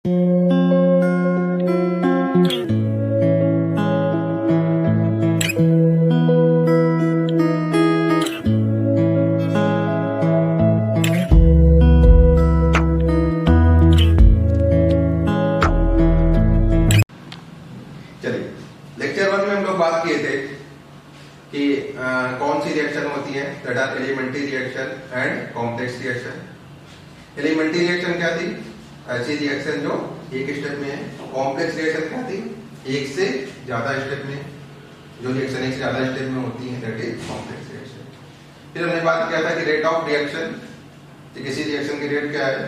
Lecture 1 में हम लोग बात किए थे कि कौन सी रिएक्शन होती है, that are elementary reaction and complex reaction. Elementary reaction क्या थी? ऐसी रिएक्शन जो एक स्टेप में है। कॉम्प्लेक्स रिएक्शन क्या थी? एक से ज्यादा स्टेप में। जो रिएक्शन एक से ज्यादा स्टेप में होती है दैट इज कॉम्प्लेक्स रिएक्शन। फिर हमने बात किया था कि रेट ऑफ रिएक्शन, किसी रिएक्शन की रेट क्या है।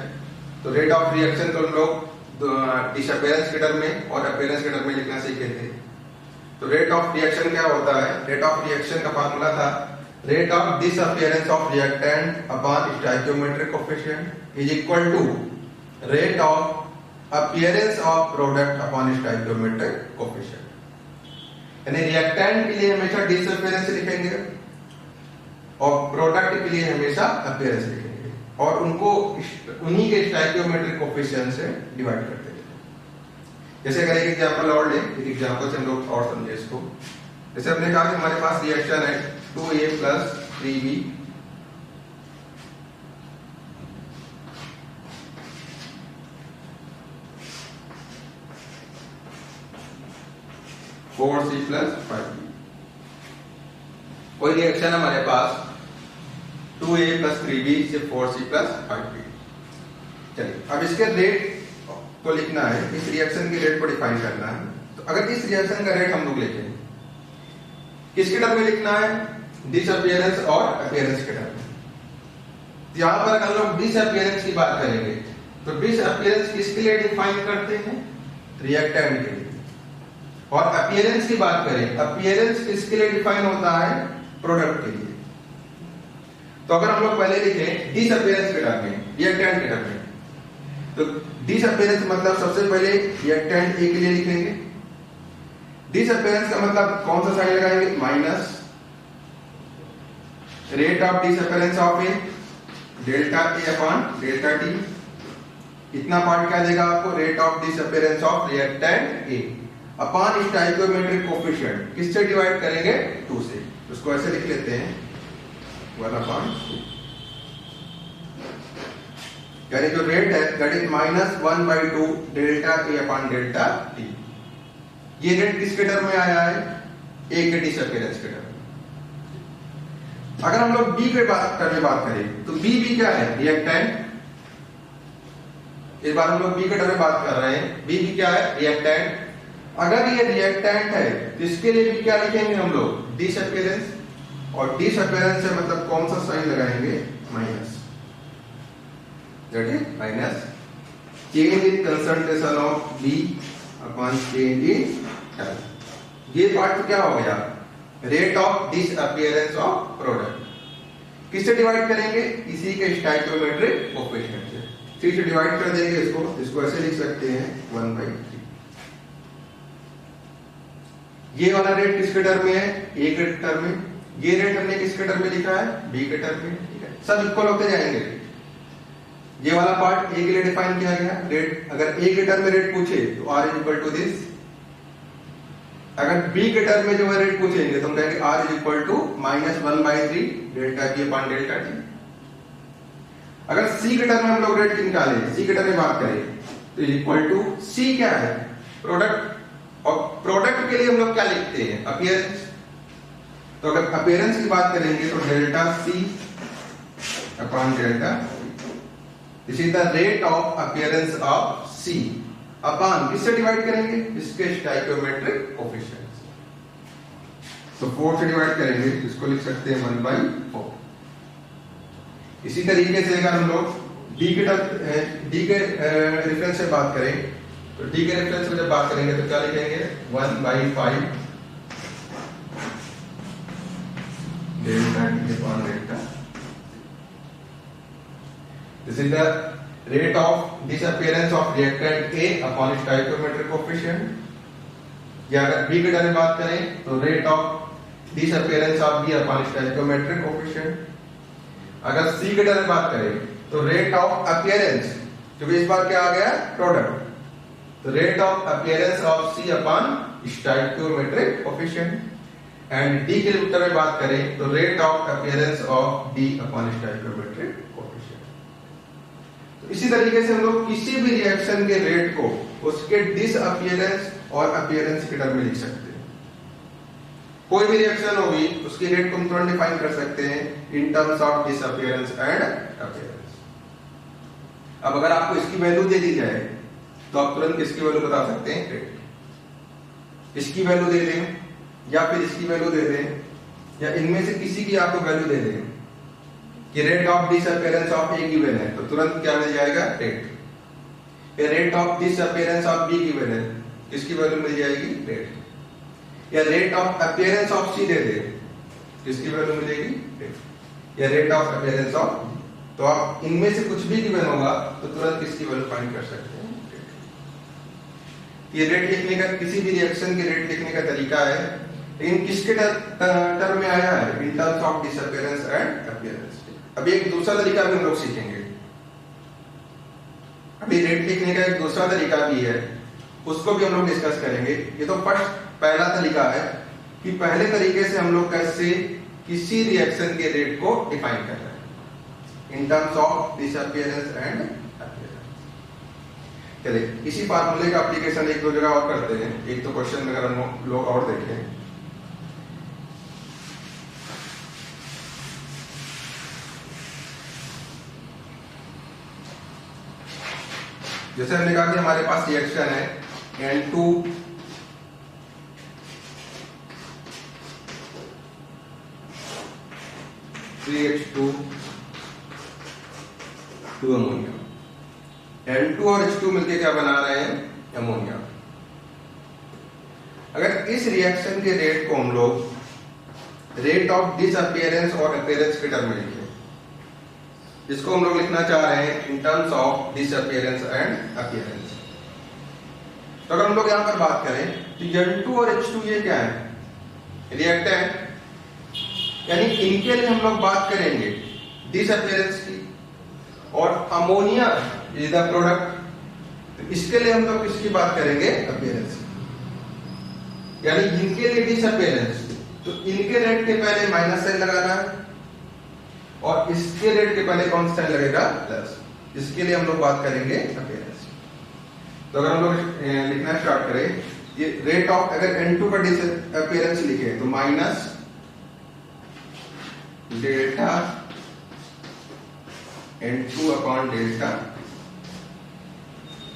तो रेट ऑफ रिएक्शन को हम लोग डिसअपियरेंस के टर्म में और अपीयरेंस के टर्म में लिखना सीखे थे। तो रेट ऑफ रिएक्शन क्या होता है? रेट ऑफ रिएक्शन का फार्मूला था rate of disappearance of reactant upon stoichiometric coefficient is equal to rate of appearance of product upon stoichiometric coefficient. यानी रिएक्टेंट के लिए हमेशा डिसअपियरेंस लिखेंगे और प्रोडक्ट के लिए हमेशा अपीयरेंस लिखेंगे और उनको उन्हीं के स्टोइकियोमेट्रिक कोएफिशिएंट से डिवाइड करते हैं। जैसे अगर एक एग्जांपल और लें, एक एग्जांपल से हम लोग और समझे इसको। जैसे हमने कहा कि हमारे पास रिएक्शन है 2A + 3B (4C + 5B). कोई रिएक्शन हमारे पास 2A + 3B से 4C + 5B। चलिए अब इसके रेट को लिखना है, इस रिएक्शन की रेट को डिफाइन करना है। तो अगर इस रिएक्शन का रेट हम लोग लिखें, किसके टर्म में लिखना है? डिसअपियरेंस और अपीयरेंस के टर्म में। यहां पर हम लोग डिसअपियरेंस की बात करेंगे तो डिसअपियरेंस किसके लिए डिफाइन करते हैं? रिएक्टेंट के लिए। और अपीयरेंस की बात करें, अपीयरेंस किसके लिए डिफाइन होता है? प्रोडक्ट के लिए। तो अगर हम लोग पहले लिखें डिसअपियरेंस के टर्म में, रिएक्टेंट के टर्म में, तो डिसअपियरेंस मतलब सबसे पहले रिएक्टेंट ए के लिए लिखेंगे। डिसअपियरेंस का मतलब कौन सा साइन लगाएंगे? Minus rate of disappearance of A delta A upon delta T. इतना पार्ट क्या देगा आपको? Rate of disappearance of reactant A upon stoichiometric coefficient. किससे डिवाइड करेंगे? 2 से। उसको ऐसे लिख लेते हैं 1/2, यानी जो रेट है that is -1/2 delta A upon delta T. ये रेट किसके टर्म में आया है? ए के डिसअपियरेंस के टर्म में। अगर हम लोग बी के टर्म में बात करें तो बी भी क्या है? रिएक्टेंट। इस बार हम लोग बी के टर्म में बात कर रहे हैं। बी भी क्या है? रिएक्टेंट। अगर ये रिएक्टेंट है तो इसके लिए भी क्या लिखेंगे हम लोग? डिसअपियरेंस। और डिसअपियरेंस से मतलब कौन सा साइन लगाएंगे? Minus. That is minus change in concentration of B upon change in L। ये पार्ट तो क्या हो गया? Rate of disappearance of product. किससे डिवाइड करेंगे? इसी के स्टोइकियोमेट्रिक कोएफिशिएंट से। 3 से डिवाइड कर देंगे इसको ऐसे लिख सकते हैं 1/3। ये वाला रेट किसके टर्म में है? ए के टर्म में। ये रेट हमने किसके टर्म में लिखा है? बी के टर्म में। ठीक है, सब इक्वल होते जाएंगे। ये वाला पार्ट ए के लिए डिफाइन किया गया रेट। अगर ए के टर्म में रेट पूछे तो r = दिस। अगर बी के टर्म में जो है रेट पूछेंगे तो हम कहेंगे r = -1/3 delta b upon delta t। अगर सी के टर्म में हम लोग रेट निकालें, सी के टर्म में बात करें तो इक्वल टू सी क्या है? प्रोडक्ट। और प्रोडक्ट के लिए हम लोग क्या लिखते हैं? अपीयरेंस। तो अगर अपीयरेंस की बात करेंगे तो delta C upon delta. This is the rate of appearance of C upon किससे डिवाइड करेंगे? इसके स्टोइकियोमेट्रिक कोएफिशिएंट। तो 4 से डिवाइड करेंगे, इसको लिख सकते हैं 1/4। इसी तरीके से अगर हम लोग D के रेफरेंस से बात करें तो D के रेफरेंस से जब बात करेंगे तो क्या लिखेंगे? 1/5 delta T upon delta. This is the rate of disappearance of reactant A upon stoichiometric coefficient। या अगर B के टर्म में बात करें तो rate of disappearance of B upon stoichiometric coefficient। अगर C के टर्म में बात करें तो rate of appearance, क्योंकि इस बार क्या आ गया? प्रोडक्ट। तो rate of appearance of C upon stoichiometric coefficient, and D के लिए उत्तर में बात करें तो rate of appearance of D upon stoichiometric coefficient. तो इसी तरीके से हम लोग किसी भी रिएक्शन के रेट को उसके डिसअपीयरेंस और अपीयरेंस के टर्म में लिख सकते हैं। कोई भी रिएक्शन होगी उसकी रेट को हम तुरंत डिफाइन कर सकते हैं इन terms of disappearance and appearance. अब अगर आपको इसकी वैल्यू दे दी जाए तो आप तुरंत किसकी वैल्यू बता सकते हैं? रेट। इसकी वैल्यू दे दें या फिर इसकी वैल्यू दे दें या इनमें से किसी की आपको वैल्यू दे दें कि rate of disappearance of A given है, तो तुरंत क्या मिल जाएगा? रेट। या rate of disappearance of be given है, किसकी वैल्यू मिल जाएगी? रेट। या रेट ऑफ अपीयरेंस ऑफ सी दे दे, किसकी वैल्यू मिलेगी? रेट। या रेट ऑफ अपीयरेंस ऑफ, तो आप इनमें से कुछ भी गिवन होगा तो तुरंत किसकी वैल्यू फाइंड कर सकते हैं? ये रेट लिखने का, किसी भी रिएक्शन के रेट लिखने का तरीका है, लेकिन किसके टर्म में आया है? इन terms of disappearance and appearance. अब एक दूसरा तरीका भी हम लोग सीखेंगे। अभी रेट लिखने का एक दूसरा तरीका भी है, उसको भी हम लोग डिस्कस करेंगे। ये तो पहला तरीका है कि पहले तरीके से हम लोग कैसे किसी रिएक्शन के रेट को डिफाइन कर रहे हैं इन terms of disappearance and appearance. चलिए इसी फार्मूले का एप्लीकेशन एक दो जगह और करते हैं। एक तो क्वेश्चन में अगर हम लोग और देखें, जैसे हमने कहा कि हमारे पास रिएक्शन है N2 3H2 2 अमोनिया। N2 और H2 मिलकर क्या बना रहे हैं? अमोनिया। अगर इस रिएक्शन के रेट को हम लोग रेट ऑफ डिसअपीयरेंस और अपीयरेंस के टर्म में लिखें, इसको हम लोग लिखना चाह रहे हैं इन terms of disappearance and appearance. तो अगर हम लोग यहां पर बात करें तो N2 और H2 ये क्या है? रिएक्टेंट, यानी इनके लिए हम लोग बात करेंगे डिसअपीयरेंस की, और अमोनिया इज द प्रोडक्ट, तो इसके लिए हम लोग किसकी बात करेंगे? अपीयरेंस। यानी इनके लिए डिसअपीयरेंस, तो इनके रेट के पहले माइनस साइन लगाना है और इसके रेट के पहले कौन सा साइन लगेगा? प्लस। इसके लिए हम लोग बात करेंगे अपीयरेंस। तो अगर हम लोग लिखना स्टार्ट करें, ये रेट ऑफ, अगर N2 का डिसअपीयरेंस लिखे तो minus delta N2 upon delta,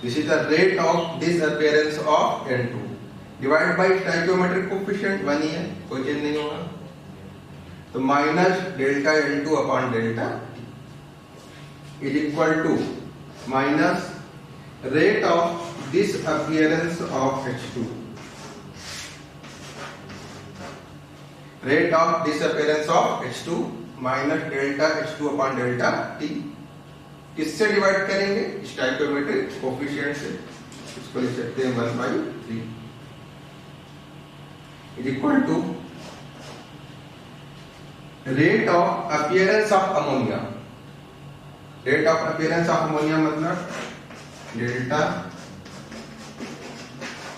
this is the rate of disappearance of N2 divide by stoichiometric coefficient 1 ही है, कोई चेंज नहीं होगा। तो minus delta N2 upon delta is equal to minus rate of disappearance of H2, rate of disappearance of H2 minus delta H2 upon delta T। किससे divide करेंगे? Stoichiometric coefficient से। इसको लिख सकते हैं 1/3 is equal to rate of appearance of ammonia. Rate of appearance of ammonia मतलब delta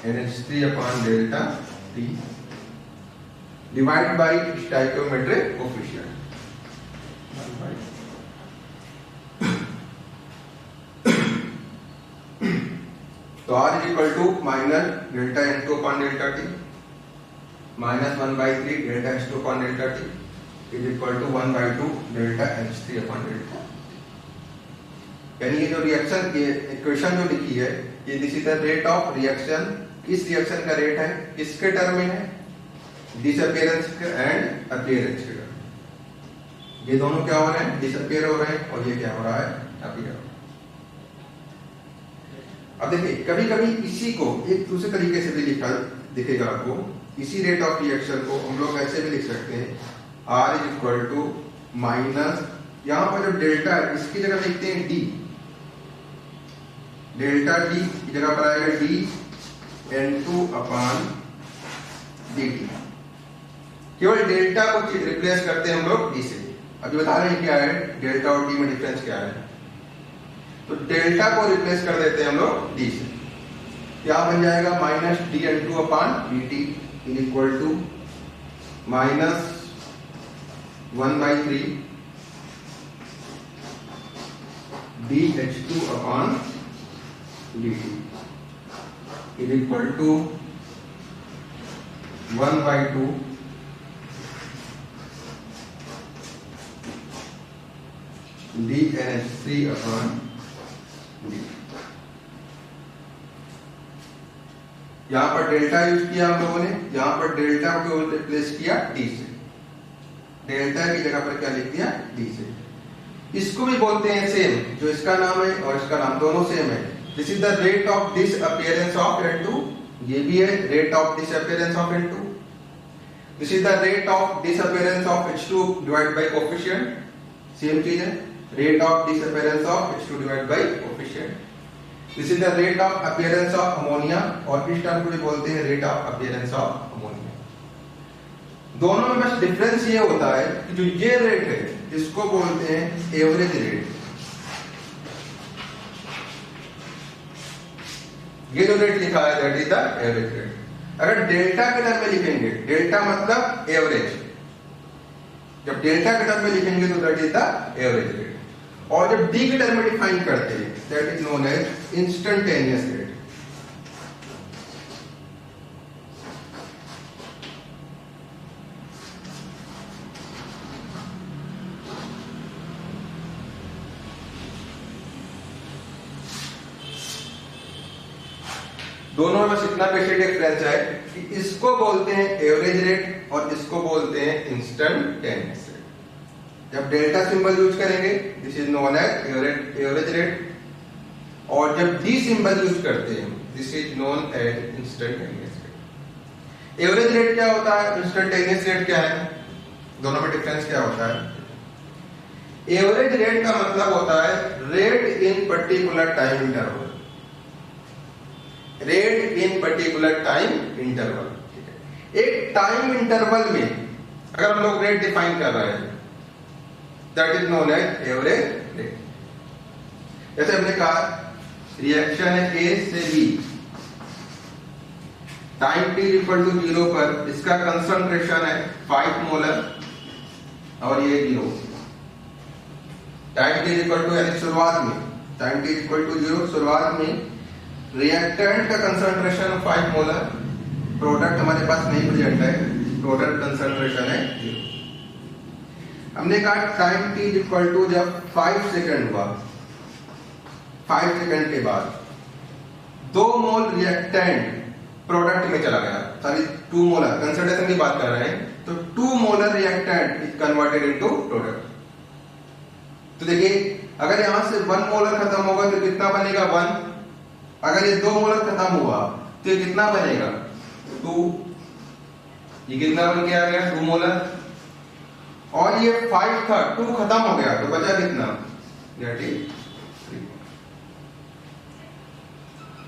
NH3 upon delta T divide by stoichiometric coefficient. तो R is equal to minus delta N2 upon delta T minus 1/3 delta H2 upon delta T is equal to 1/2 delta H3 upon delta. यानी ये जो reaction की equation जो लिखी है, ये this is the rate of reaction. इस reaction का रेट है किसके टर्म में है? डिसअपीयरेंस एंड अपीयरेंस के टर्म। ये दोनों क्या हो रहे हैं? डिसअपीयर हो रहे हैं, और ये क्या हो रहा है? अपीयर। अब देखिए कभी कभी इसी को एक दूसरे तरीके से भी लिखा दिखेगा आपको। इसी रेट ऑफ रिएक्शन को हम लोग ऐसे भी लिख सकते हैं, R is equal to minus, यहां पर जो डेल्टा है इसकी जगह लिखते हैं D, डेल्टा D की जगह पर आएगा D N2 अपॉन dt। केवल डेल्टा को रिप्लेस करते हैं हम लोग D से। अभी बता रहे हैं क्या है डेल्टा और D में डिफरेंस क्या है, तो डेल्टा को रिप्लेस कर देते हैं हम लोग D से। क्या बन जाएगा, minus dN2 upon dt is equal to minus 1/3 dH2 upon dt is equal to 1/2 dNH3 upon dt। यहां पर डेल्टा यूज किया हम लोगों ने, यहां पर डेल्टा को रिप्लेस किया डी से, डेल्टा की जगह पर क्या लिख दिया, डी से। इसको भी बोलते हैं सेम, जो इसका नाम है और इसका नाम दोनों सेम है। This is the rate of disappearance of N2, ये भी है rate of disappearance of N2। This is the rate of disappearance of H2 divide by coefficient, same चीज है, rate of disappearance of H2 divide by coefficient. This is the rate of appearance of ammonia, और इस term को भी बोलते हैं rate of appearance of ammonia. दोनों में बस डिफरेंस ये होता है कि जो ये रेट है इसको बोलते हैं एवरेज रेट। ये जो रेट लिखा है that is the average rate. अगर डेल्टा के टर्म में लिखेंगे, डेल्टा मतलब एवरेज, जब डेल्टा के टर्म में लिखेंगे तो that is the average rate. और जब डी के टर्म में डिफाइन करते हैं that is known as instantaneous rate. दोनों में बस इतना बेसिक डिफरेंस है कि इसको बोलते हैं एवरेज रेट और इसको बोलते हैं इंस्टेंटेनियस रेट। जब डेल्टा सिंबल यूज करेंगे this is known as average rate, और जब डी सिंबल यूज करते हैं this is known as instantaneous rate. Average rate क्या होता है, इंस्टेंटेनियस रेट क्या है, दोनों में डिफरेंस क्या होता है। एवरेज रेट का मतलब होता है rate in particular time interval, rate in particular time interval. एक टाइम इंटरवल में अगर हम लोग रेट डिफाइन कर रहे हैं that is known as average rate. जैसे हमने कहा रिएक्शन है ए से B, time t equal to 0 पर इसका कंसंट्रेशन है 5 मोलर और ये 0। टाइम t इक्वल टू यानी शुरुआत में, टाइम t इक्वल टू 0 शुरुआत में रिएक्टेंट का कंसंट्रेशन 5 मोलर, प्रोडक्ट हमारे पास नहीं प्रेजेंट है, टोटल कंसंट्रेशन है 0। हमने कहा टाइम t इक्वल टू जब 5 सेकंड हुआ, 5 सेकंड के बाद 2 मोल रिएक्टेंट प्रोडक्ट में चला गया, सॉरी 2 मोलर, कंसंट्रेशन की बात कर रहे हैं, तो 2 molar reactant is converted into product. तो देखिए अगर यहां से 1 मोलर खत्म होगा तो कितना बनेगा 1, अगर ये 2 मोलर खत्म हुआ तो ये कितना बनेगा 2, ये कितना बन के आ गया 2 मोलर, और ये 5 था 2 खत्म हो गया तो बचा कितना,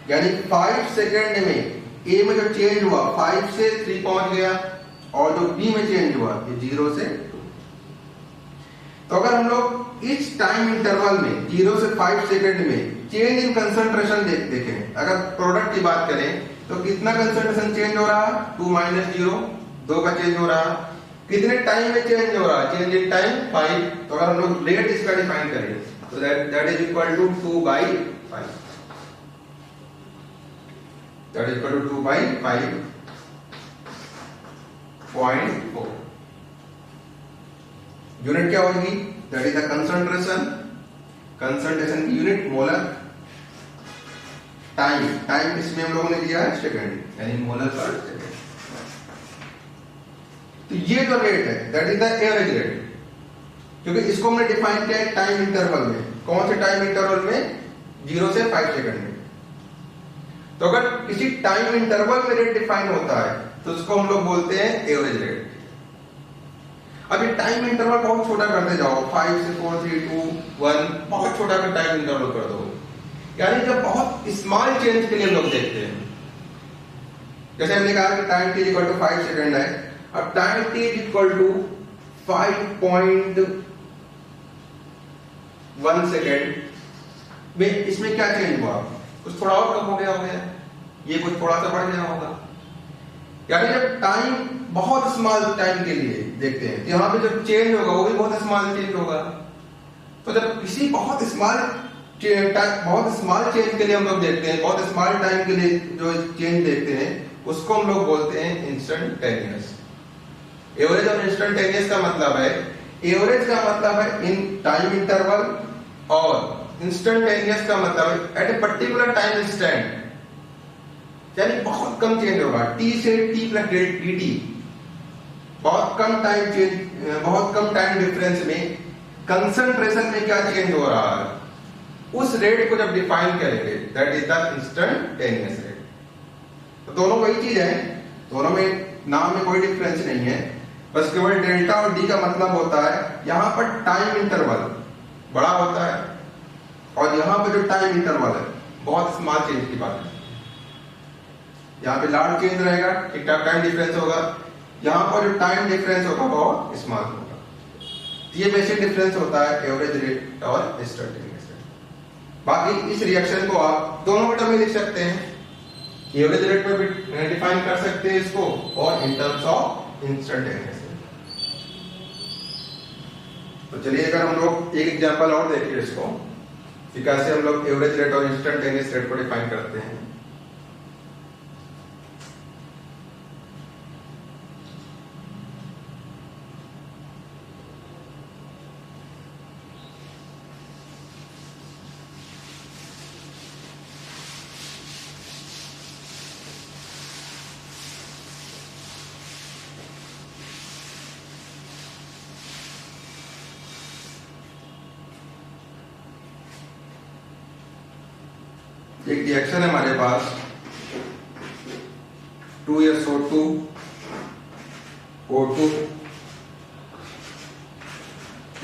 यानी 5 सेकंड में ए में जो चेंज हुआ 5 से 3 पहुंच गया, और जो बी में चेंज हुआ ये 0 से 2। तो अगर हम लोग इस टाइम इंटरवल में 0 से 5 सेकंड में चेंज इन कंसंट्रेशन देखें, अगर प्रोडक्ट की बात करें तो कितना कंसंट्रेशन चेंज हो रहा है 2 माइनस 0, 2 का चेंज हो रहा है, कितने टाइम में चेंज हो रहा है, चेंज इन टाइम 5। तो अगर हम लोग रेट इसका डिफाइन करें तो that is equal to 2/5, that is equal to 2/5.4। Unit क्या होगी, that is the concentration, concentration की यूनिट मोलर, टाइम, टाइम इसमें हम लोगों ने दिया है सेकंड, यानी मोलर पर सेकंड। तो ये जो रेट है that is the average rate, क्योंकि इसको हमने डिफाइन किया है टाइम इंटरवल में। कौन से टाइम इंटरवल में, 0 से 5 सेकंड में। तो अगर किसी टाइम इंटरवल में रेट डिफाइन होता है तो उसको हम लोग बोलते हैं एवरेज रेट। अब ये टाइम इंटरवल बहुत छोटा करते जाओ, 5 से 4 3 2 1, बहुत छोटा कर टाइम इंटरवल कर दो, यानी जब बहुत स्मॉल चेंज के लिए लोग देखते हैं। जैसे हमने कहा कि time t equal to 5 second है, अब time t equal to 5.1 second में इसमें क्या चेंज हुआ, कुछ थोड़ा और कम हो गया, ये कुछ थोड़ा सा बढ़ गया होगा। यानी जब टाइम बहुत स्मॉल टाइम के लिए देखते हैं तो यहाँ पे जब चेंज होगा वो भी बहुत स्मॉल चेंज होगा। तो जब किसी बहुत स्मॉल चेंज के लिए हम लोग देखते हैं, बहुत स्मॉल टाइम के लिए जो चेंज देखते हैं उसको हम लोग बोलते हैं इंस्टेंटेनियस। एवरेज और इंस्टेंटेनियस का मतलब है, एवरेज का मतलब है इन टाइम इंटरवल और इंस्टेंटेनियस का मतलब है at a particular time instant, यानी बहुत कम चेंज होगा। t से t प्लस dt, बहुत कम टाइम चेंज, बहुत कम टाइम डिफरेंस में कंसंट्रेशन में क्या चेंज हो रहा है उस रेट को जब डिफाइन करेंगे that is the instantaneous rate. तो दोनों वही चीज है, दोनों में नाम में कोई डिफरेंस नहीं है, बस केवल डेल्टा और डी का मतलब होता है यहां पर टाइम इंटरवल बड़ा होता है और यहां पर जो टाइम इंटरवल है बहुत स्मॉल चेंज की बात है। यहाँ पे लार्ज चेंज रहेगा, ठीक ठाक टाइम डिफरेंस होगा, यहाँ पर जो टाइम डिफरेंस होगा वो स्मॉल होगा। ये बेसिक डिफरेंस होता है एवरेज रेट और इंस्टेंटेनियस रेट। बाकी इस रिएक्शन को आप दोनों टर्म में लिख सकते हैं, एवरेज रेट में भी डिफाइन कर सकते हैं इसको और in terms of instantaneous rate. तो चलिए अगर हम लोग एक एग्जांपल और देखिए इसको कि कैसे हम लोग एवरेज रेट और इंस्टेंटेनियस रेट को डिफाइन करते हैं। एक रिएक्शन है हमारे पास 2SO2 O2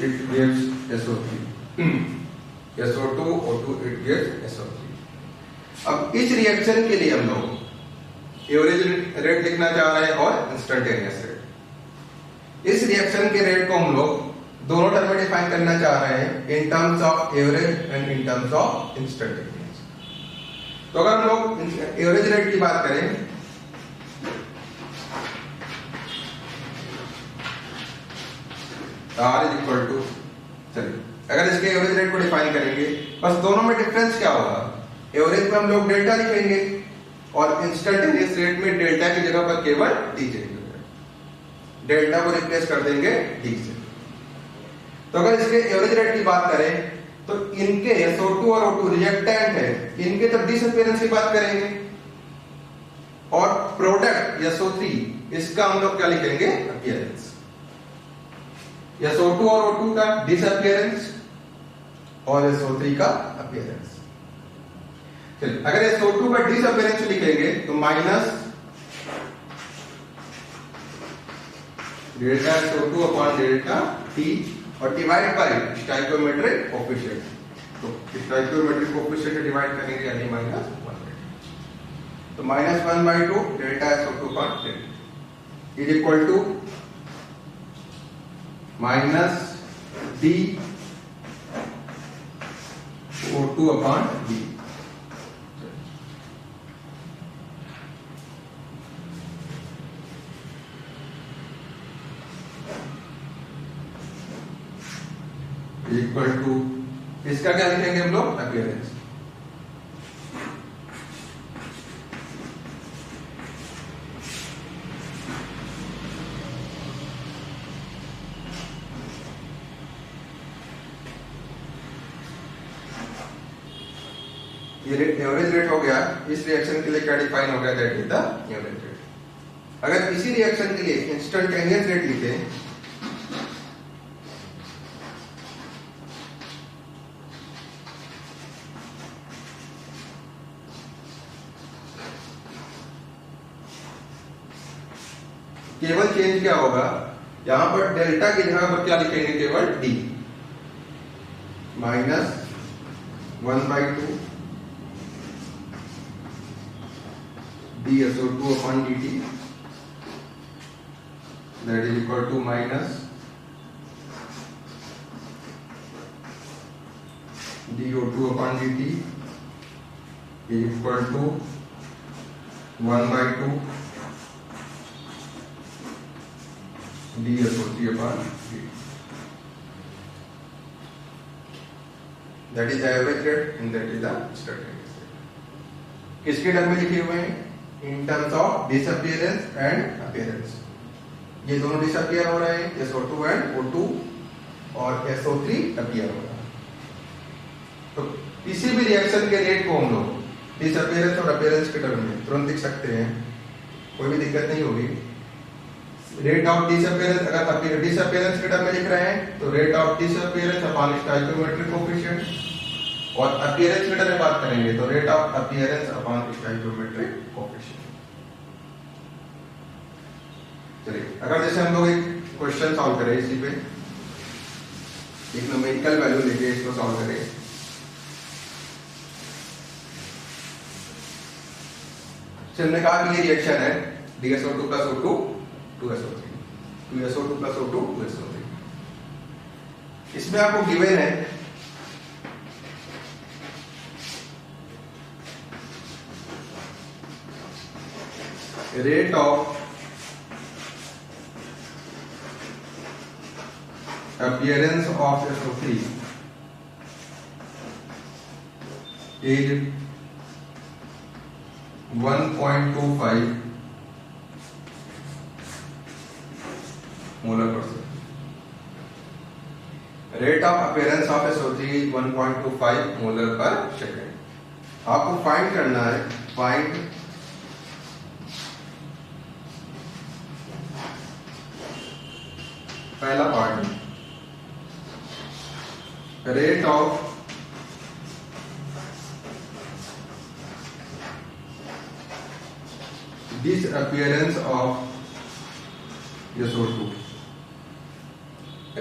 it gives SO3 SO2 O2 it gives SO3। अब इस रिएक्शन के लिए हम लोग एवरेज रेट लिखना चाह रहे हैं और इंस्टेंटेनियस रेट। इस रिएक्शन के रेट को हम लोग दोनों टर्म में डिफाइन करना चाह रहे हैं इन terms of average and in terms of instantaneous. तो अगर हम लोग एवरेज रेट की बात करें R इज इक्वल टू, चलिए अगर इसके एवरेज रेट को डिफाइन करेंगे बस दोनों में डिफरेंस क्या होगा, एवरेज में हम लोग डेल्टा लिखेंगे और इंस्टेंटेनियस रेट में डेल्टा की जगह पर केवल डी चेंज हो जाएगा, डेल्टा को रिप्लेस कर देंगे डी से। तो अगर इसके एवरेज रेट की बात करें तो इनके SO2 और O2 रिएक्टेंट है, इनके तो डिसअपीयरेंस की बात करेंगे और प्रोडक्ट SO3 इसका हम लोग क्या लिखेंगे, अपीयरेंस। SO2 और O2 का डिसअपीयरेंस और SO3 का अपीयरेंस। चलिए अगर SO2 का डिसअपीयरेंस लिखेंगे तो minus delta SO2 upon delta T और डिवाइड बाय स्टोइकियोमेट्रिक कोएफिशिएंट। तो स्टोइकियोमेट्रिक कोएफिशिएंट डिवाइड करेंगे यानी -1/2। तो -1/2 डेल्टा SO2 पर delta is equal to minus D O2 upon D। Equal to इसका क्या लिखेंगे हम लोग, अपीयरेंस। ये एवरेज रेट हो गया, इस रिएक्शन के लिए क्या डिफाइन हो गया, that is the average rate. अगर इसी रिएक्शन के लिए इंस्टेंटेनियस रेट लिखे केवल चेंज क्या होगा, यहां पर डेल्टा की जगह पर क्या लिखेंगे, केवल D -1/2 DSO2 upon dt that is equal to minus DO2 upon dt is equal to 1/2 dSO3/d. That is the average rate and that is the starting rate. किसके टर्म में लिखे हुए हैं? In terms of disappearance and appearance. ये दोनों disappear हो रहे हैं, SO2 and O2, और SO3 अपीयर हो रहा है। तो किसी भी रिएक्शन के रेट को हम लोग डिसअपियरेंस और अपीयरेंस के टर्म में तुरंत लिख सकते हैं, कोई भी दिक्कत नहीं होगी। रेट ऑफ डिसअपियरेंस, अगर डिसअपियरेंस के टर्म में लिख रहे हैं तो rate of disappearance upon stoichiometric coefficient, और अपीयरेंस के टर्म में बात करेंगे तो rate of appearance upon stoichiometric coefficient. चलिए, अगर जैसे हम लोग एक क्वेश्चन सॉल्व करें, इसी पे एक न्यूमेरिकल वैल्यू लेके इसको सॉल्व करें। हमने कहा कि ये रिएक्शन है DSO2 plus O2 2SO3, 2SO2 plus O2 2SO3। इसमें आपको गिवन है rate of appearance of SO3 is 1.25 molar per second. Rate of appearance of SO3 is 1.25 molar per second. आपको फाइंड करना है, फाइंड पहला part, rate of disappearance of SO2,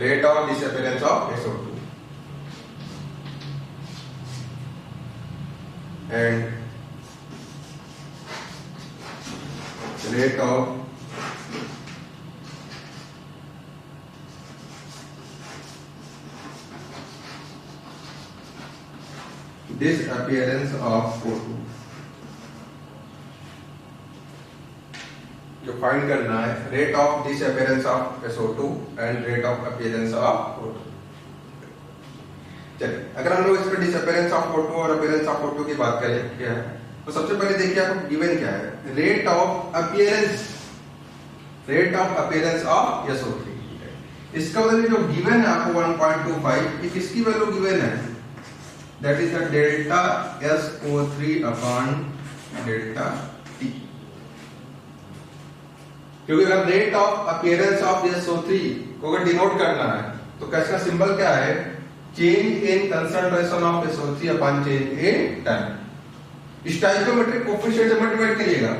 rate of disappearance of SO2, and rate of disappearance of O2। जो find करना है rate of disappearance of SO2 and rate of appearance of O2। चलिए, अगर हम लोग इसका डिसअपियरेंस ऑफ O2 और appearance of O2 की बात करें क्या है, तो सबसे पहले देखिए आपको गिवन क्या है, rate of appearance of SO3। इसका मतलब जो गिवन है आपको 1.25, ये किसकी वैल्यू गिवन है? दैट इज द डेल्टा SO3/डेल्टा T। क्योंकि अगर rate of appearance of SO3 को अगर डिनोट करना है तो इसका सिंबल क्या है? Change in concentration of SO3 upon change in time. Stoichiometric coefficient से मल्टीप्लाई करिएगा,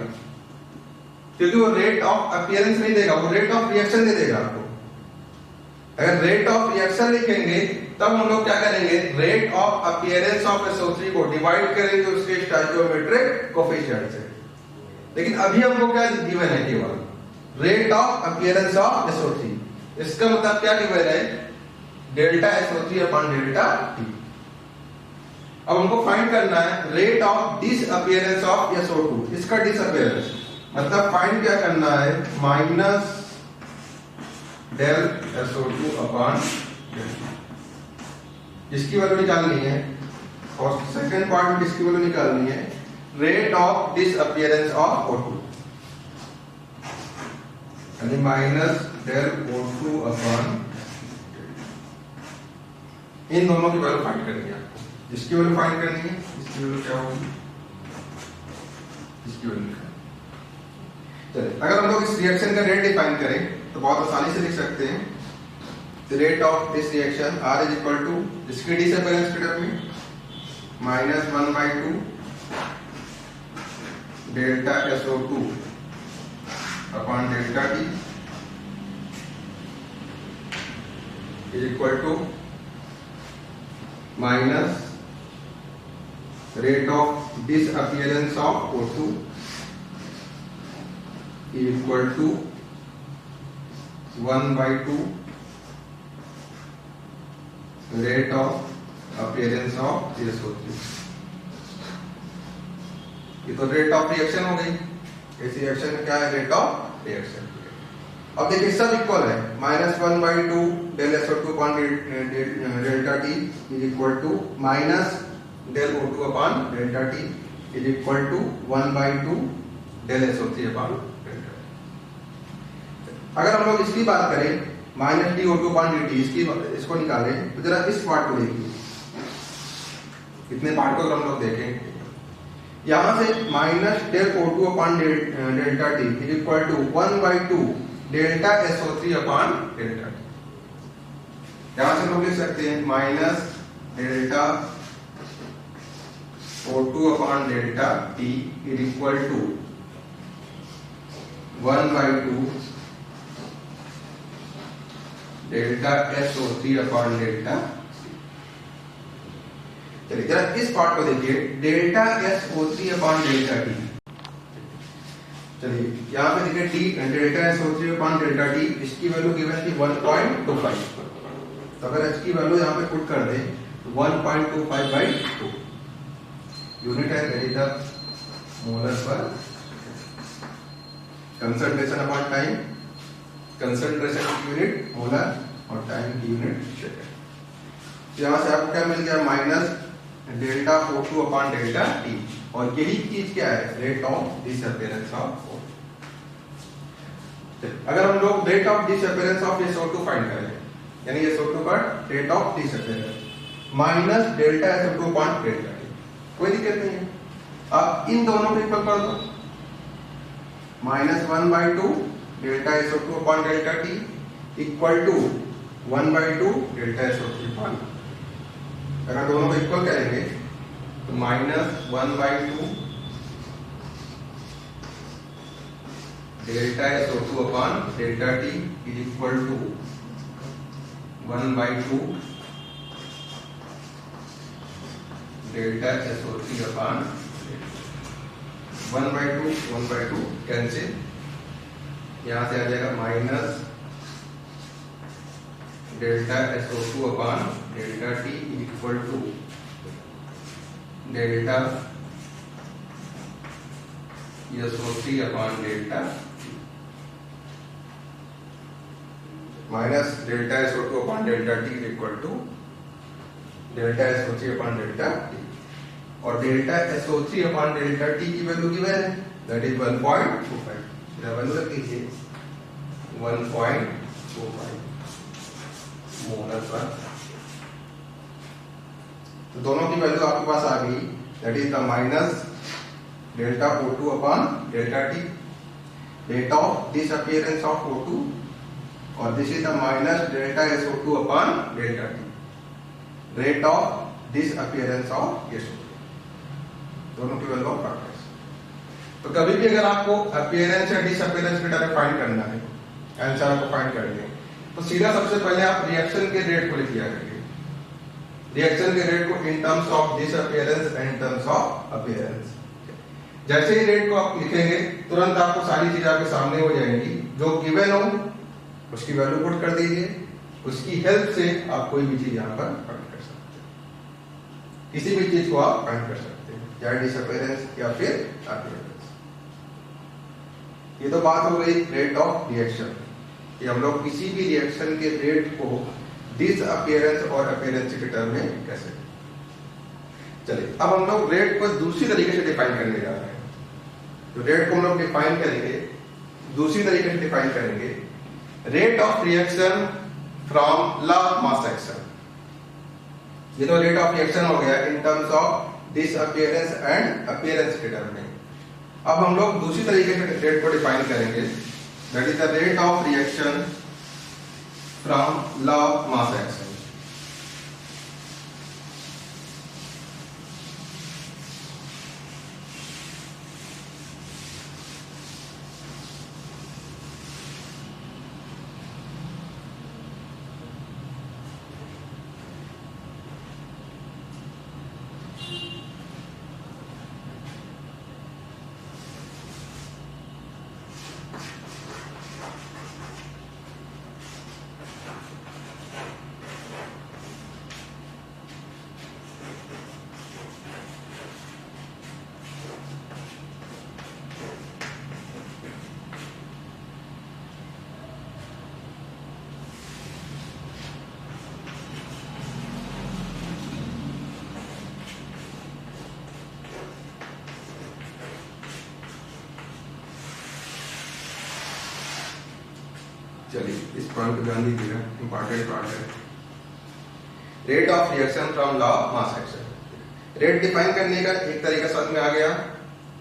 क्योंकि वो रेट ऑफ अपीयरेंस नहीं देगा, वो रेट ऑफ रिएक्शन दे देगा आपको। अगर रेट ऑफ रिएक्शन लिखेंगे तब हम लोग क्या करेंगे, rate of appearance of SO3 को डिवाइड करेंगे उसके स्टोइकियोमेट्रिक कोएफिशिएंट से। लेकिन अभी हमको क्या गिवन है? केवल rate of appearance of SO3। इसका मतलब क्या गिवन है? डेल्टा SO3/डेल्टा T। अब हमको फाइंड करना है rate of disappearance of SO2। इसका डिसअपियरेंस मतलब फाइंड क्या करना है? माइनस डेल SO2/डेल्टा, इसकी वैल्यू निकालनी है। और सेकंड पार्ट में किसकी वैल्यू निकालनी है? Rate of disappearance of O2, यानी माइनस डेल O2/, इन दोनों की वैल्यू फाइंड करनी है आपको। जिसकी वैल्यू फाइंड करनी है, इसकी वैल्यू क्या होगी? इसकी वैल्यू चलिए, अगर हम लोग इस रिएक्शन का रेट डिफाइन करें तो बहुत आसानी से लिख सकते हैं। Rate of this reaction R is equal to, इसके डिसअपियरेंस के टर्म में माइनस 1/2 डेल्टा SO2/डेल्टा T is equal to minus rate of disappearance of O2 is equal to 1/2 rate of appearance of SO3। ये तो रेट ऑफ रिएक्शन हो गई। इस reaction में क्या है, रेट ऑफ रिएक्शन। अब देखिए सब इक्वल है, -1/2 del SO2 upon delta T is equal to minus del O2 upon delta T is equal to 1/2 del SO3 upon delta T। अगर हम लोग इसकी बात करें -dO2 upon dt, इसको निकालें तो जरा इस पार्ट को देखिए, कितने पार्ट को अगर हम लोग देखें, यहां से -del O2 upon delta T is equal to 1/2 delta SO3 upon delta T। यहां से लोग लिख सकते हैं minus delta O2 upon delta T is equal to 1/2 delta SO3 upon delta T। चलिए जरा इस पार्ट को देखिए, delta SO3 upon delta T। चलिए यहाँ पे देखिए T delta SO3 upon delta T, इसकी वैल्यू गिवन थी 1.25। तो अगर इसकी वैल्यू यहाँ पे पुट कर दें 1.25/2 यूनिट है लीटर मोलर पर, कंसंट्रेशन अपॉन टाइम, कंसंट्रेशन की यूनिट मोलर और टाइम की यूनिट सेकंड। यहाँ से आपको क्या मिल गया, minus delta O2 upon delta T, और यही चीज क्या है, rate of disappearance of O2। अगर हम लोग rate of disappearance of SO2 find करें, यानी SO2 का rate of disappearance minus delta SO2 upon delta T, कोई दिक्कत नहीं है। अब इन दोनों को इक्वल कर दो, -1/2 delta SO2 upon delta T equal to 1/2 delta SO3 upon. अगर दोनों को इक्वल करेंगे तो -1/2 delta SO2 upon delta T is equal to 1/2 delta SO3 upon 1/2 cancel, यहां से आ जाएगा minus delta SO2 upon delta T is equal to delta SO3 upon delta minus delta SO2 upon delta T is equal to delta SO3 upon delta T, और delta SO3 upon delta T की value given है, that is 1.25। Value रख लीजिए 1.25 molar पर। तो दोनों की value आपके पास आ गई, that is the minus delta O2 upon delta T, rate of disappearance of O2, और this is the minus delta SO2 upon delta T, rate of disappearance of SO2, दोनों की वैल्यू ऑफ फैक्टर्स। तो कभी भी अगर आपको appearance या disappearance का डाटा फाइंड करना है, आंसर आपको फाइंड करना है, तो सीधा सबसे पहले आप रिएक्शन के रेट को लिख दिया करिए, रिएक्शन के रेट को इन terms of disappearance and in terms of appearance. जैसे ही रेट को आप लिखेंगे तुरंत आपको सारी चीजें आपके सामने हो जाएंगी, जो गिवन हो उसकी वैल्यू पुट कर दीजिए, उसकी हेल्प से आप कोई भी चीज यहाँ पर फाइंड कर सकते हैं, किसी भी चीज को आप फाइंड कर सकते हैं, चाहे डिसअपीयरेंस या फिर अपीयरेंस। ये तो बात हो गई रेट ऑफ रिएक्शन, कि हम लोग किसी भी रिएक्शन के रेट को डिसअपीयरेंस और अपीयरेंस के टर्म में कैसे। चलिए अब हम लोग रेट को दूसरी तरीके से डिफाइन करने जा रहे हैं। तो रेट को हम लोग डिफाइन करेंगे, दूसरी तरीके से डिफाइन करेंगे, rate of reaction from law of mass action. ये तो रेट ऑफ रिएक्शन हो गया इन terms of disappearance and appearance के टर्म में। अब हम लोग दूसरी तरीके से रेट को डिफाइन करेंगे, that is the rate of reaction from law of mass action. चलिए इस पॉइंट को ध्यान दीजिएगा, इंपॉर्टेंट पार्ट है। Rate of reaction from law of mass action. Rate define करने का एक तरीका समझ में आ गया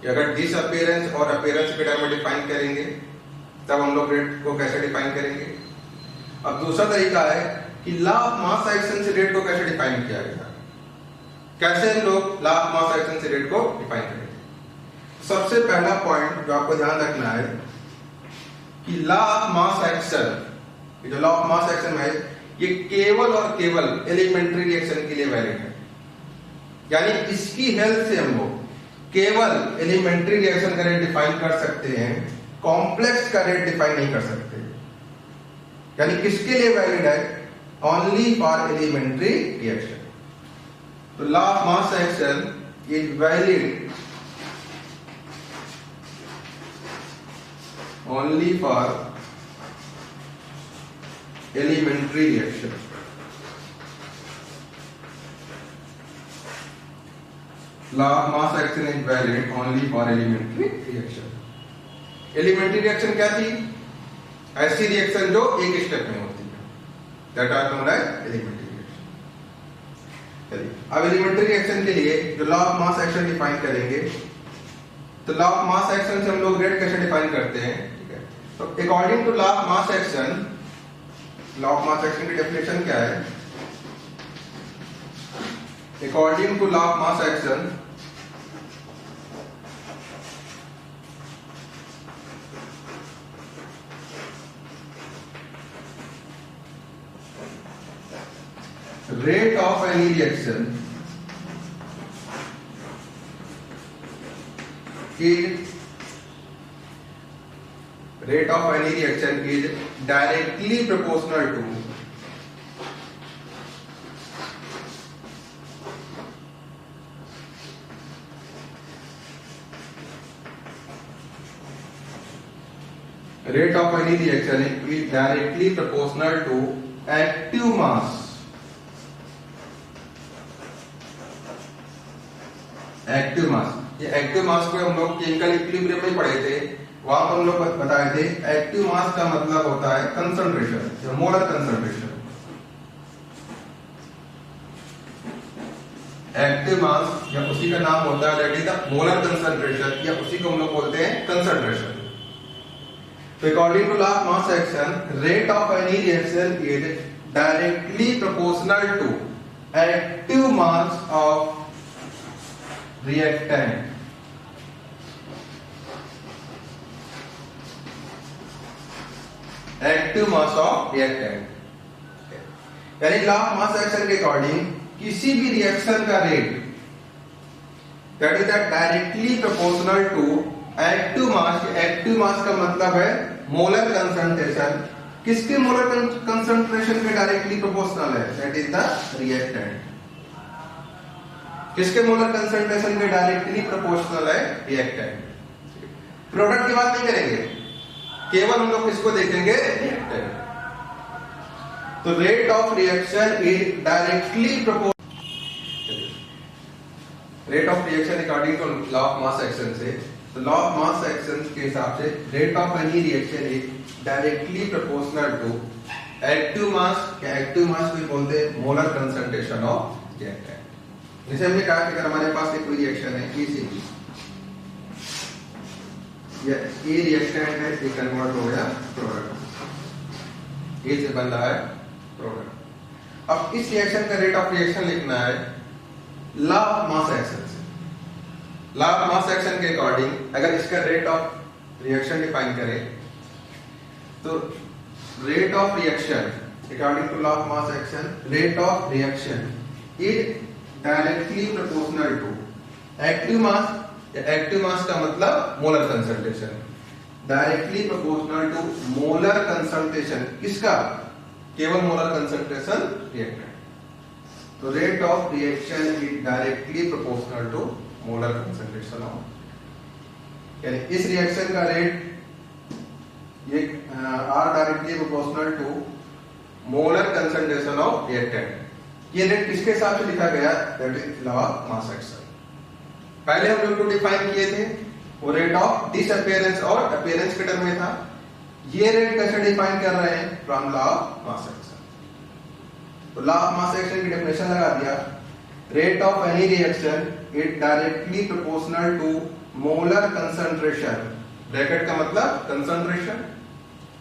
कि अगर डिसअपियरेंस और अपीयरेंस के टर्म में डिफाइन करेंगे तब हम लोग रेट को कैसे डिफाइन करेंगे। अब दूसरा तरीका है कि लॉ ऑफ मास एक्शन से रेट को कैसे डिफाइन किया गया, कैसे हम लोग लॉ ऑफ मास एक्शन से रेट को डिफाइन करेंगे। सबसे पहला पॉइंट जो आपको ध्यान रखना है कि लॉ ऑफ मास एक्शन, ये जो लॉ ऑफ मास एक्शन है ये केवल और केवल एलिमेंट्री रिएक्शन के लिए वैलिड है। यानी इसकी हेल्प से हम लोग केवल एलिमेंट्री रिएक्शन का रेट डिफाइन कर सकते हैं, कॉम्प्लेक्स का रेट डिफाइन नहीं कर सकते। यानी किसके लिए वैलिड है, ओनली फॉर एलिमेंट्री रिएक्शन। तो law of mass action is valid only for elementary reaction. Law of mass action is valid only for elementary reaction. Elementary reaction क्या थी, ऐसी रिएक्शन जो एक स्टेप में होती है, that are known as elementary reaction. चलिए अब elementary reaction के लिए जो law of mass action define करेंगे, तो law of mass action से हम लोग रेट कैसे डिफाइन करते हैं, ठीक है। तो according to law of mass action, law of mass action की डेफिनेशन क्या है, according to law of mass action rate of any reaction is rate of any reaction is directly proportional to rate of any reaction is directly proportional to active mass. Active mass, ये active mass को हम लोग chemical equilibrium में पढ़े थे, वहां पर हम लोग बताए थे एक्टिव मास का मतलब होता है कंसंट्रेशन या मोलर कंसंट्रेशन। एक्टिव मास या उसी का नाम होता है that is the molar concentration, या उसी को हम लोग बोलते हैं कंसंट्रेशन। तो according to law of mass action, rate of any reaction is directly proportional to active mass of reactant. Active mass of reactant, यानी लॉ ऑफ मास एक्शन के अकॉर्डिंग किसी भी रिएक्शन का rate that is directly proportional to active mass. Active mass का मतलब है molar concentration, किसके molar concentration के डायरेक्टली प्रोपोर्शनल है, दैट इज द रिएक्टेंट। किसके मोलर कंसंट्रेशन के डायरेक्टली प्रोपोर्शनल है, रिएक्टेंट। प्रोडक्ट की बात नहीं करेंगे, केवल हम लोग किसको देखेंगे, रिएक्टेंट। तो rate of reaction is directly proportional, rate of reaction according to law of mass action से, तो लॉ ऑफ मास एक्शन के हिसाब से rate of any reaction is directly proportional to active mass, क्या एक्टिव मास भी बोलते हैं मोलर कंसंट्रेशन ऑफ रिएक्टेंट। जैसे हमने कहा कि अगर हमारे पास एक रिएक्शन है ECB, ये रिएक्टेंट है, ये कन्वर्ट हो गया प्रोडक्ट, ए से बन रहा है प्रोडक्ट। अब इस रिएक्शन का रेट ऑफ रिएक्शन लिखना है लॉ ऑफ मास एक्शन से। लॉ ऑफ मास एक्शन के अकॉर्डिंग अगर इसका रेट ऑफ रिएक्शन डिफाइन करें, तो rate of reaction according to law of mass action, rate of reaction is directly proportional to active mass. Active mass का मतलब molar concentration, directly proportional to molar concentration, किसका, केवल molar concentration reactant. तो rate of reaction is directly proportional to molar concentration of, यानी इस reaction का rate ये are directly proportional to molar concentration of reactant. ये रेट किसके हिसाब से लिखा गया, that is law of mass action. पहले हम लोग को डिफाइन किए थे, वो रेट ऑफ डिसअपियरेंस और अपीयरेंस के टर्म में था। ये रेट कैसे डिफाइन कर रहे हैं? From law of mass action. तो लॉ ऑफ मास एक्शन की डेफिनेशन लगा दिया, rate of any reaction is directly proportional to molar concentration, bracket का मतलब कंसंट्रेशन,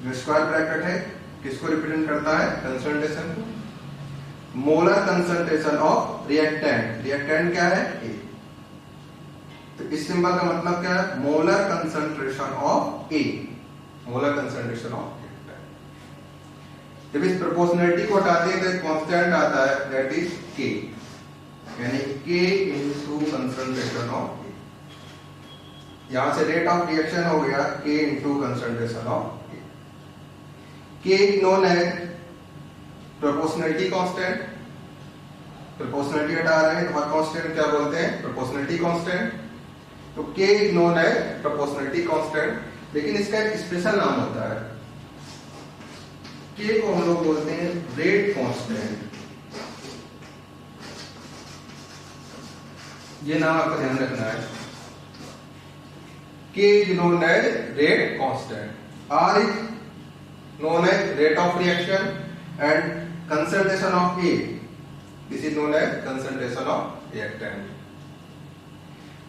जो स्क्वायर ब्रैकेट है किसको रिप्रेजेंट करता है? कंसंट्रेशन को। Molar concentration of reactant, reactant क्या है? ए। तो इस सिंबल का मतलब क्या है? Molar concentration of A, molar concentration of reactant. जब इस प्रोपोर्शनलिटी को हटाते हैं तो एक कांस्टेंट आता है, दैट इज के, यानी के इनटू कंसंट्रेशन ऑफ ए। यहां से रेट ऑफ रिएक्शन हो गया के इनटू कंसंट्रेशन ऑफ ए। के नोन है प्रोपोर्शनलिटी कांस्टेंट, प्रोपोर्शनलिटी हटा रहे हैं तो हर कांस्टेंट क्या बोलते हैं? Proportionality constant. तो के नोन है प्रोपोर्शनलिटी कांस्टेंट, लेकिन इसका एक स्पेशल नाम होता है, के को हम लोग बोलते हैं रेट कांस्टेंट। ये नाम आपको ध्यान रखना है, K is known as rate constant, R is known as rate of reaction and concentration of A, this is known as concentration of reactant।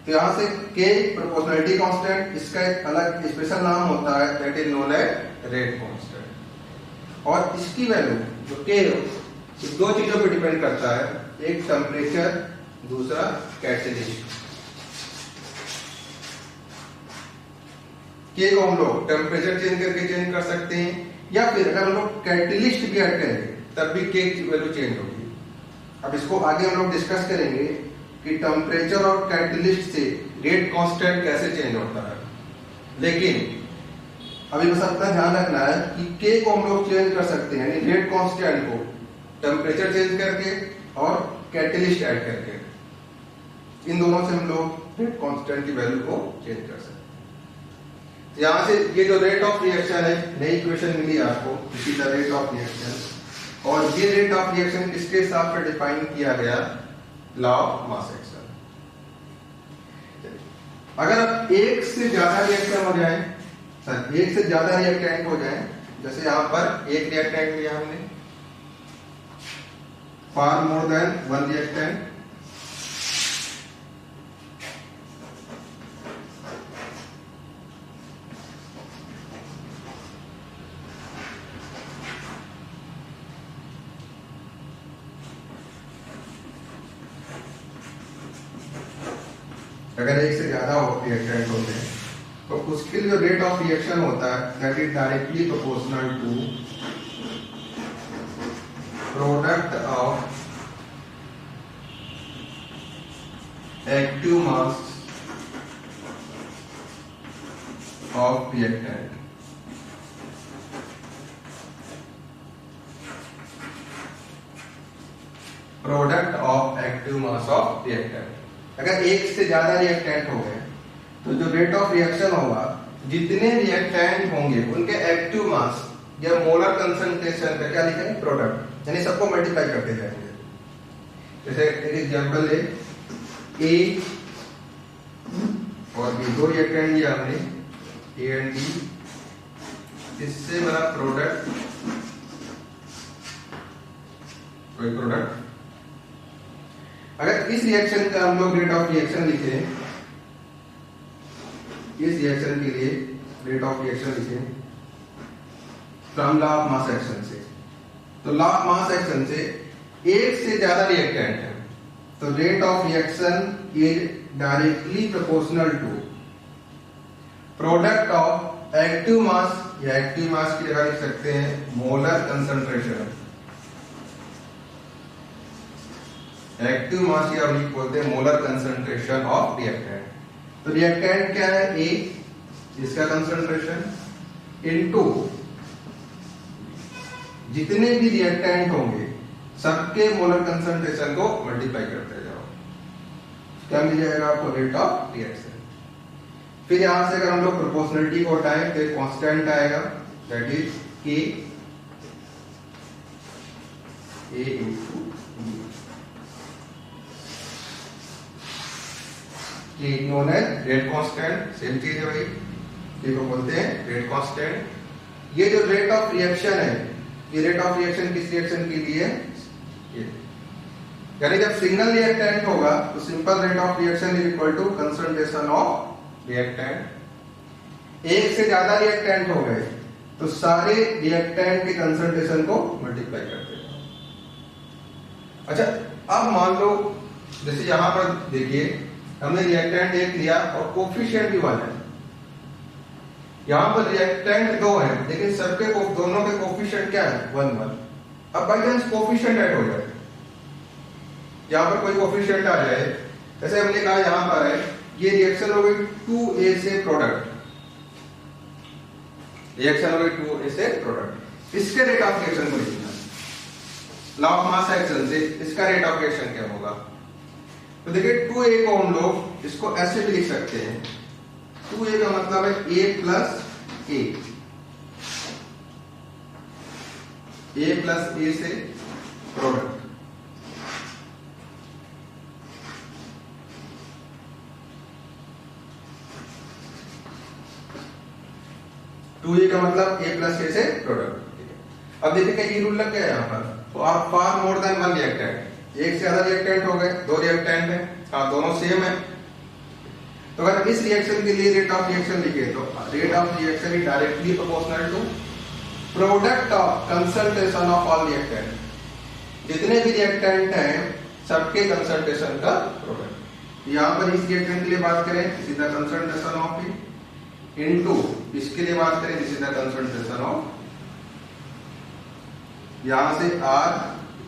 तो यहां से K प्रोपोर्शनलिटी कांस्टेंट, इसका एक अलग स्पेशल नाम होता है, that is known as rate constant. और इसकी वैल्यू जो K है दो चीजों पर डिपेंड करता है, एक टेम्परेचर, दूसरा कैटेलिस्ट। K को हम लोग टेम्परेचर चेंज करके चेंज कर सकते हैं, या फिर अगर हम लोग कैटेलिस्ट भी ऐड करेंगे तब भी के की वैल्यू चेंज होगी। अब इसको आगे हम लोग डिस्कस करेंगे कि टेम्परेचर और कैटेलिस्ट से रेट कांस्टेंट कैसे चेंज होता है। लेकिन अभी बस अपना ध्यान रखना है कि के को हम लोग चेंज कर सकते हैं, यानी रेट कांस्टेंट को टेम्परेचर चेंज करके और कैटेलिस्ट ऐड करके, इन दोनों से हम लोग रेट कांस्टेंट की वैल्यू को चेंज कर सकते हैं। यहां से ये जो रेट ऑफ रिएक्शन है, नई इक्वेशन मिली आपको, इसी द रेट ऑफ रिएक्शन, और ये रेट ऑफ रिएक्शन किसके हिसाब से डिफाइन किया गया? Law of mass action. अगर अब एक से ज्यादा रिएक्शन हो जाए, एक से ज्यादा रिएक्टेंट हो जाए, जैसे यहां पर एक रिएक्टेंट लिया हमने, फार मोर देन वन रिएक्टेंट, अगर एक से ज्यादा रिएक्टेंट होते हैं तो उसके लिए जो रेट ऑफ रिएक्शन होता है, that is directly proportional to product of active mass of reactant. Product of active mass of reactant. अगर एक से ज्यादा रिएक्टेंट हो गए तो जो रेट ऑफ रिएक्शन होगा, जितने रिएक्टेंट होंगे उनके एक्टिव मास या मोलर कंसंट्रेशन का क्या लिखेंगे? प्रोडक्ट, यानी सबको मल्टीप्लाई करते जाएंगे। जैसे एक एग्जांपल है, ए और बी, दो रिएक्टेंट लिया हमने, ए एंड बी, इससे बना प्रोडक्ट, कोई प्रोडक्ट। अगर इस रिएक्शन का हम लोग रेट ऑफ रिएक्शन लिखे, इस रिएक्शन के लिए रेट ऑफ रिएक्शन लिखे from law of mass action से, तो लॉ ऑफ मास एक्शन से एक से ज्यादा रिएक्टेंट है तो rate of reaction is directly proportional to product of active mass, या एक्टिव मास की जगह लिख सकते हैं मोलर कंसंट्रेशन। एक्टिव मास या बोलते हैं मोलर कंसंट्रेशन ऑफ रिएक्टेंट। तो रिएक्टेंट क्या है? ए, इसका कंसंट्रेशन इनटू जितने भी रिएक्टेंट होंगे सबके मोलर कंसंट्रेशन को मल्टीप्लाई करते जाओ, क्या मिल जाएगा आपको? Rate of reaction. फिर यहां से अगर हम लोग प्रोपोर्शनलिटी को हटाएं तो एक कांस्टेंट आएगा, that is K A into K known as rate constant. Same चीज है भाई, के को बोलते हैं रेट कांस्टेंट, ये जो रेट ऑफ रिएक्शन है, ये रेट ऑफ रिएक्शन किस रिएक्शन के लिए है? ये यानी जब सिंगल रिएक्टेंट होगा तो simple rate of reaction is equal to concentration of reactant. एक से ज्यादा रिएक्टेंट हो गए तो सारे रिएक्टेंट के कंसंट्रेशन को मल्टीप्लाई करते हैं। अच्छा, अब मान लो जैसे यहां पर देखिए हमने रिएक्टेंट एक लिया और कोफिशिएंट भी 1 है। यहां पर रिएक्टेंट 2 है लेकिन सबके दोनों के कोफिशिएंट क्या है? 1 1। अब बाई चांस कोफिशिएंट ऐड हो जाए, यहां पर कोई कोफिशिएंट आ जाए, जैसे हमने कहा यहां पर है ये रिएक्शन हो गई 2A से प्रोडक्ट, रिएक्शन हो गई 2A से प्रोडक्ट। इसके रेट ऑफ रिएक्शन को लिखना है लॉ ऑफ मास एक्शन से, इसका रेट ऑफ रिएक्शन क्या होगा? तो देखिए 2A को हम लोग इसको ऐसे भी लिख सकते हैं, 2A का मतलब है A plus A, A plus A से प्रोडक्ट। टू ए का मतलब A प्लस A से प्रोडक्ट। अब देखिए क्या रूल लग गया यहाँ पर, तो आप फार मोर देन 1 रिएक्टेंट, एक से ज्यादा रिएक्टेंट हो गए, 2 रिएक्टेंट है, हाँ दोनों सेम है। तो अगर इस रिएक्शन के लिए रेट ऑफ रिएक्शन लिखे तो rate of reaction is directly proportional to product of concentration of all reactant. जितने भी रिएक्टेंट हैं सबके कंसंट्रेशन का प्रोडक्ट। यहाँ पर इस रिएक्टेंट के लिए बात करें, सीधा कंसंट्रेशन ऑफ इट इनटू इसके लिए बात करें, this is the concentration of, यहां से R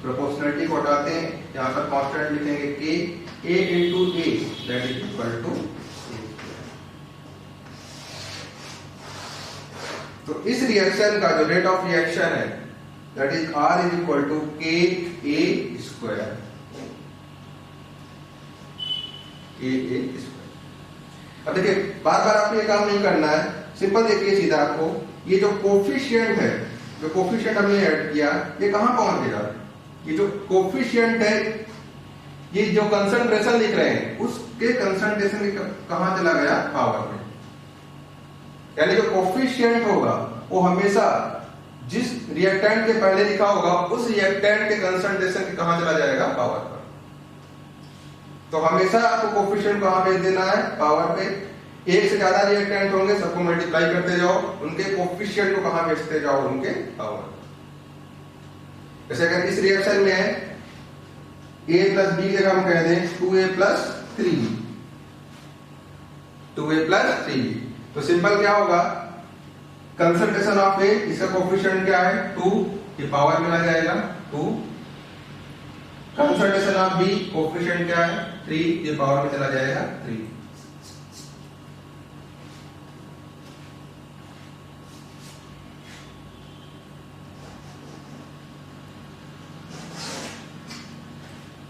प्रोपोर्शनलिटी को हटाते हैं, यहां पर कांस्टेंट लिखेंगे K, A into A that is equal to. तो इस रिएक्शन का जो रेट ऑफ रिएक्शन है that is R is equal to K A square, K A square. अब देखिए बार बार आपको ये काम नहीं करना है, सिंपल देखिए सीधा आपको ये जो कोफिशिएंट है, जो कोफिशिएंट हमने ऐड किया ये कहां पहुंचेगा? ये जो कोफिशिएंट है, ये जो कंसंट्रेशन लिख रहे हैं उसके कंसंट्रेशन कहां चला गया? पावर में। यानी जो कोफिशिएंट होगा वो हमेशा जिस रिएक्टेंट के पहले लिखा होगा उस रिएक्टेंट के कंसंट्रेशन के कहां चला जाएगा? पावर पर। तो हमेशा आपको कोफिशिएंट कहां भेज देना है? पावर पे। एक से ज्यादा रिएक्टेंट होंगे सबको मल्टीप्लाई करते जाओ, उनके कोफिशिएंट को कहां भेजते जाओ? उनके पावर। जैसे अगर इस रिएक्शन में है A प्लस B जगह हम कह दें 2A plus 3B, 2A plus 3B, तो सिंपल क्या होगा? कंसंट्रेशन ऑफ A, इसका कोफिशिएंट क्या है? 2, ये पावर में आ जाएगा 2। कंसंट्रेशन ऑफ B, कोफिशिएंट क्या है? 3, ये पावर में चला जाएगा 3।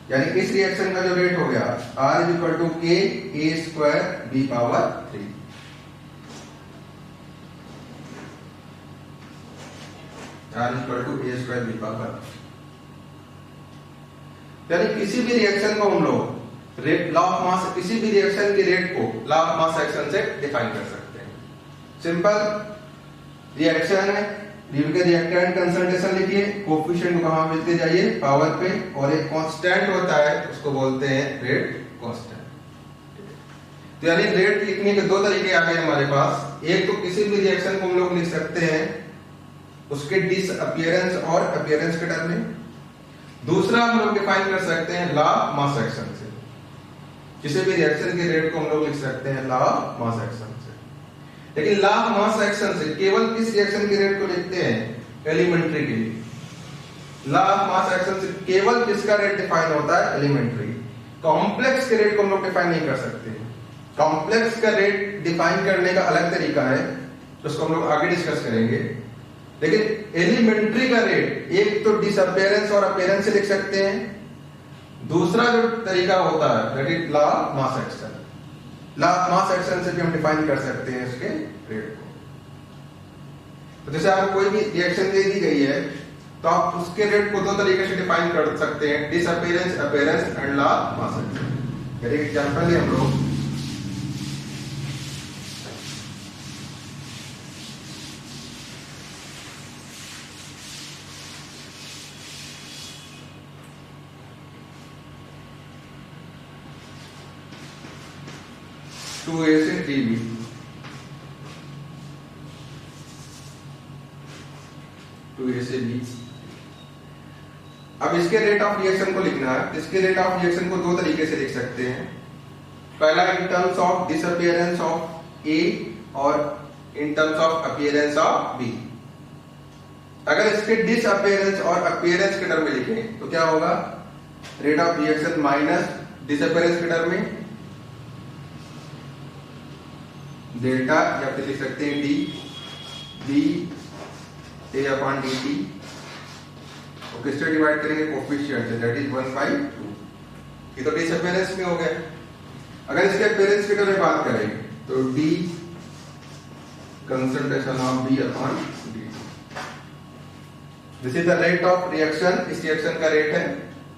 यानी इस रिएक्शन का जो रेट हो गया R is equal to K A square B power 3। R is equal to A square B power. यानी किसी भी रिएक्शन को हम लोग रेट लॉ ऑफ मास, किसी भी रिएक्शन के रेट को लॉ ऑफ मास एक्शन से डिफाइन कर सकते हैं। सिंपल रिएक्शन है, रिएक्टेंट कंसंट्रेशन लिखिए, कोफिशिएंट को कहां मिलते जाइए? पावर पे, और एक कांस्टेंट होता है उसको बोलते हैं रेट कांस्टेंट। तो यानी रेट लिखने के दो तरीके आ गए हमारे पास। एक तो किसी भी रिएक्शन को हम लोग लिख सकते हैं उसके डिसअपीयरेंस और अपीयरेंस के टर्म में। दूसरा हम लोग डिफाइन कर सकते हैं लॉ ऑफ मास एक्शन से। किसी भी रिएक्शन के रेट को हम लोग लिख सकते हैं लॉ ऑफ मास एक्शन से। लेकिन लॉ ऑफ मास एक्शन से केवल किस रिएक्शन के रेट को लिखते हैं? एलिमेंट्री के लिए। लॉ ऑफ मास एक्शन से केवल किसका रेट डिफाइन होता है? एलिमेंट्री। कॉम्प्लेक्स के रेट को हम लोग डिफाइन नहीं कर सकते। कॉम्प्लेक्स का रेट डिफाइन करने का अलग तरीका है, उसको हम लोग आगे डिस्कस करेंगे। लेकिन एलिमेंट्री का रेट एक तो डिसअपीयरेंस और अपीयरेंस से लिख सकते हैं, दूसरा जो तरीका होता है that is law of mass action. Law of mass action से भी हम डिफाइन कर सकते हैं इसके रेट को। तो जैसे आपको कोई भी रिएक्शन दे दी गई है तो आप उसके रेट को दो तरीके से डिफाइन कर सकते हैं, disappearance, appearance and law of mass action. एक एग्जांपल है हम लोग, 2a से 3b। से b। अब इसके रेट ऑफ रिएक्शन को लिखना है। इसके रेट ऑफ रिएक्शन को दो तरीके से लिख सकते हैं। पहला in terms of disappearance of A और in terms of appearance of B. अगर इसके डिसअपियरेंस और अपीयरेंस के टर्म में लिखें तो क्या होगा? Rate of reaction minus disappearance के टर्म में डेल्टा, या फिर लिख सकते हैं D A upon D T, और किससे डिवाइड करेंगे? कोफिशिएंट से, दैट इज 1/2। ये तो डिसअपियरेंस में हो गया। अगर इसके अपीयरेंस के टर्म में बात करें तो d concentration of B upon d. This is the rate of reaction. इस रिएक्शन का रेट है,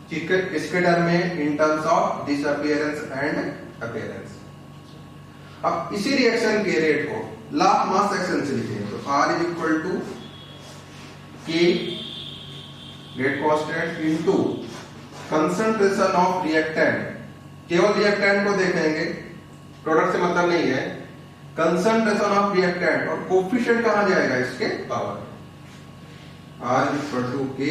ठीक है, इसके टर्म में in terms of disappearance and appearance. अब इसी रिएक्शन के रेट को लॉ ऑफ मास एक्शन से लिखेंगे तो R is equal to K rate constant into concentration of reactant. केवल रिएक्टेंट को देखेंगे, प्रोडक्ट से मतलब नहीं है। कंसंट्रेशन ऑफ रिएक्टेंट और कोफिशिएंट कहां जाएगा? इसके power. R equal to K।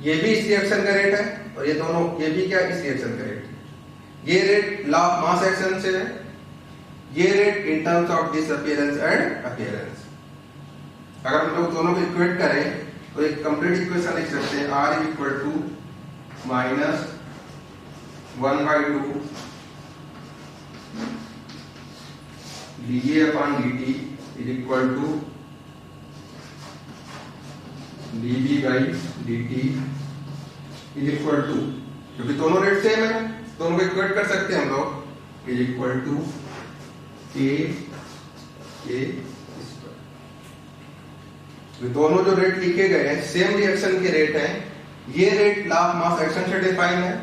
ये भी इस रिएक्शन का रेट है और ये दोनों, ये भी क्या इस रिएक्शन का रेट है। ये rate law of mass action से है, ये rate in terms of disappearance and appearance. अगर हम लोग दोनों को इक्वेट करें तो एक कंप्लीट इक्वेशन लिख सकते हैं। R is equal to minus 1/2 dA upon dt is equal to dB by dt is equal to, क्योंकि दोनों रेट सेम है, दोनों को इक्वेट कर सकते हैं हम लोग, इज इक्वल टू के। दोनों जो रेट लिखे गए हैं सेम रिएक्शन के रेट हैं। ये rate law of mass action से डिफाइन है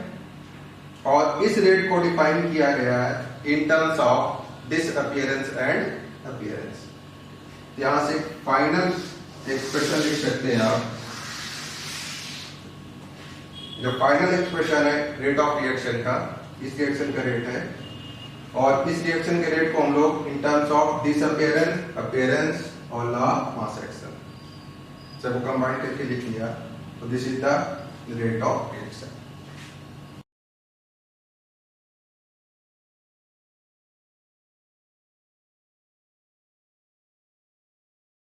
और इस रेट को डिफाइन किया गया है इन terms of disappearance and appearance. यहां से फाइनल एक्सप्रेशन लिख सकते हैं आप। जो फाइनल एक्सप्रेशन है रेट ऑफ रिएक्शन का, इस रिएक्शन का रेट है, और इस रिएक्शन के रेट को हम लोग इन टर्म्स ऑफ डिसअपियरेंस, अपीयरेंस और लॉ ऑफ मास एक्शन सबको कंबाइन करके लिख लिया। तो this is the rate of reaction.